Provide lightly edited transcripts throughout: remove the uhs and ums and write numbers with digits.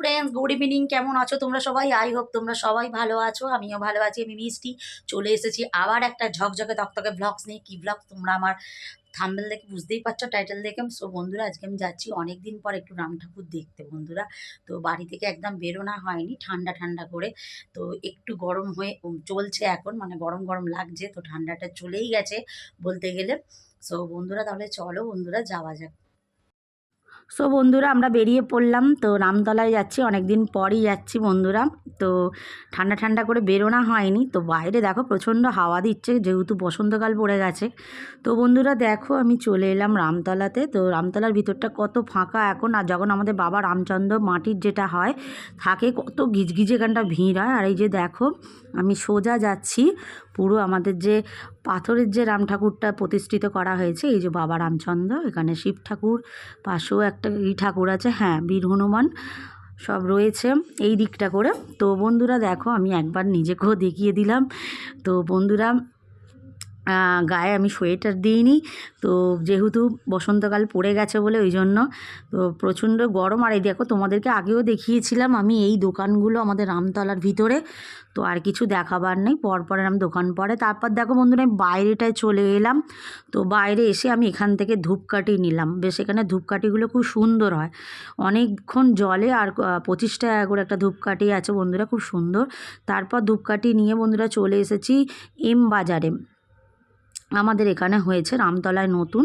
Friends, good evening. কেমন আছো তোমরা সবাই? আই হোপ তোমরা সবাই ভালো আছো, আমিও ভালো আছি। আমি মিষ্টি চলে এসেছি আবার একটা ঝকঝকে তকতকে ব্লগস নিয়ে। কি ব্লগ তোমরা আমার থাম্বনেল দেখে বুঝতেই পারছো, টাইটেল দেখে। সো বন্ধুরা, আজকে আমি যাচ্ছি অনেকদিন পর একটু রাম ঠাকুর দেখতে বন্ধুরা। তো বাড়ি থেকে একদম বেরোনা হয়নি, ঠান্ডা ঠান্ডা করে। তো একটু গরম হয়ে চলছে এখন, মানে গরম গরম লাগছে, তো ঠান্ডাটা চলেই গেছে বলতে গেলে। সো বন্ধুরা, তাহলে চলো বন্ধুরা যাওয়া যাক। সো বন্ধুরা, আমরা বেরিয়ে পড়লাম। তো রামতলায় যাচ্ছি, অনেক দিন পরই যাচ্ছি বন্ধুরা। তো ঠান্ডা ঠান্ডা করে বেরোনো হয়নি। তো বাইরে দেখো প্রচণ্ড হাওয়া দিচ্ছে, যেহেতু বসন্তকাল পড়ে গেছে। তো বন্ধুরা দেখো, আমি চলে এলাম রামতলাতে। তো রামতলার ভিতরটা কত ফাঁকা এখন। আর যখন আমাদের বাবা রামচন্দ্র মাটির যেটা হয় থাকে, কত গিজগিজে এখানটা ভিড় হয়। আর এই যে দেখো, আমি সোজা যাচ্ছি পুরো আমাদের যে পাথরের যে রাম ঠাকুরটা প্রতিষ্ঠিত করা হয়েছে, এই যে বাবা রামচন্দ্র, এখানে শিব ঠাকুর, পাশেও একটা ঠাকুর আছে, হ্যাঁ বীর হনুমান সব রয়েছে এই দিকটা করে। তো বন্ধুরা দেখো, আমি একবার নিজেকেও দেখিয়ে দিলাম। তো বন্ধুরা, গায়ে আমি সোয়েটার দিইনি, তো যেহেতু বসন্তকাল পড়ে গেছে বলে ওই জন্য। তো প্রচণ্ড গরম। আর এই দেখো, তোমাদেরকে আগেও দেখিয়েছিলাম আমি এই দোকানগুলো আমাদের রামতলার ভিতরে। তো আর কিছু দেখাবার নেই, পরপর আমি দোকান পড়ে। তারপর দেখো বন্ধুরা, আমি বাইরেটায় চলে এলাম। তো বাইরে এসে আমি এখান থেকে ধূপকাঠি নিলাম। বেশ, এখানে ধূপকাঠিগুলো খুব সুন্দর হয়, অনেকক্ষণ জলে। আর 25 টাকা করে একটা ধূপকাঠি আছে বন্ধুরা, খুব সুন্দর। তারপর ধূপকাঠি নিয়ে বন্ধুরা চলে এসেছি এম বাজারে। আমাদের এখানে হয়েছে রামতলায় নতুন।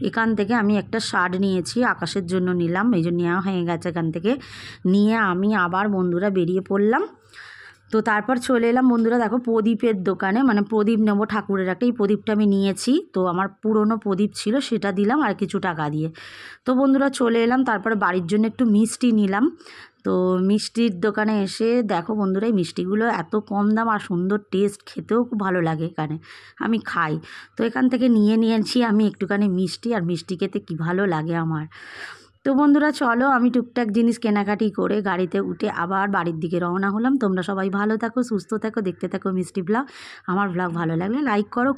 এখান থেকে আমি একটা শার্ট নিয়েছি, আকাশের জন্য নিলাম, এই জন্য নেওয়া হয়ে গেছে। এখান থেকে নিয়ে আমি আবার বন্ধুরা বেরিয়ে পড়লাম। তো তারপর চলে এলাম বন্ধুরা দেখো প্রদীপের দোকানে, মানে প্রদীপ নেবো ঠাকুরের একটা। এই প্রদীপটা আমি নিয়েছি, তো আমার পুরনো প্রদীপ ছিল, সেটা দিলাম আর কিছু টাকা দিয়ে। তো বন্ধুরা চলে এলাম। তারপরে বাড়ির জন্য একটু মিষ্টি নিলাম। তো মিষ্টির দোকানে এসে দেখো বন্ধুরা, এই মিষ্টিগুলো এত কম দাম আর সুন্দর টেস্ট, খেতেও খুব ভালো লাগে এখানে, আমি খাই। তো এখান থেকে নিয়েছি আমি একটুখানি মিষ্টি। আর মিষ্টি খেতে কী ভালো লাগে আমার। তো বন্ধুরা চলো, আমি টুকটাক জিনিস কেনাকাটি করে গাড়িতে উঠে আবার বাড়ির দিকে রওনা হলাম। তোমরা সবাই ভালো থাকো, সুস্থ থাকো, দেখতে থাকো মিষ্টি ব্লগ। আমার ব্লগ ভালো লাগলে লাইক করো।